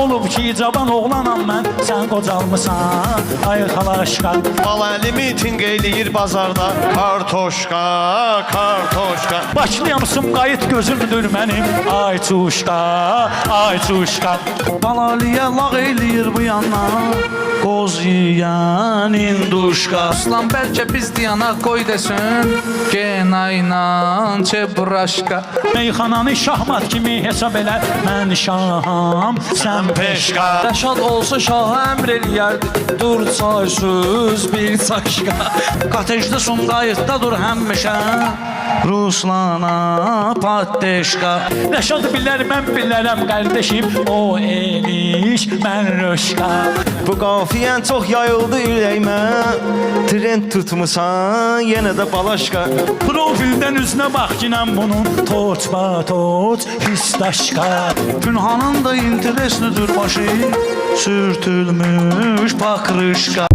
olub ki cavan oğlanam mən, sən qocalmısan, ay xalaşqa. Mal əlimi tinq eləyir bazarda, kartoşka, kartoşka. Başlayamsın qayıt gözümdür mənim, ay çuşqa, ay çuşqa. Balaliyə lağ eləyir bu yandan, qoz yiyən induşqa. Aslan bəlkə biz diyana qoy desin, genayla çebraşqa. Meyxananı şahmat kimi hesab elə, mən şaham, sən peşqa. Rəşad olsa şaha əmr eləyərdi, dur çaysız bir çaşqa. Katejdə Sumqayıtda dur həmişə, Ruslana patdeşqa. Rəşad bilər, mən bilərəm qardeşim, o eliş, mən röşqa. Bu qafiyən çox yayıldı ürəyimə, trend tutmusan, yenə də balaşqa. Profildən üzünə bax kinən bunun, toç, pistaşqa. Pünhanın da intereslidir başı, sürtülmüş pakrışqa.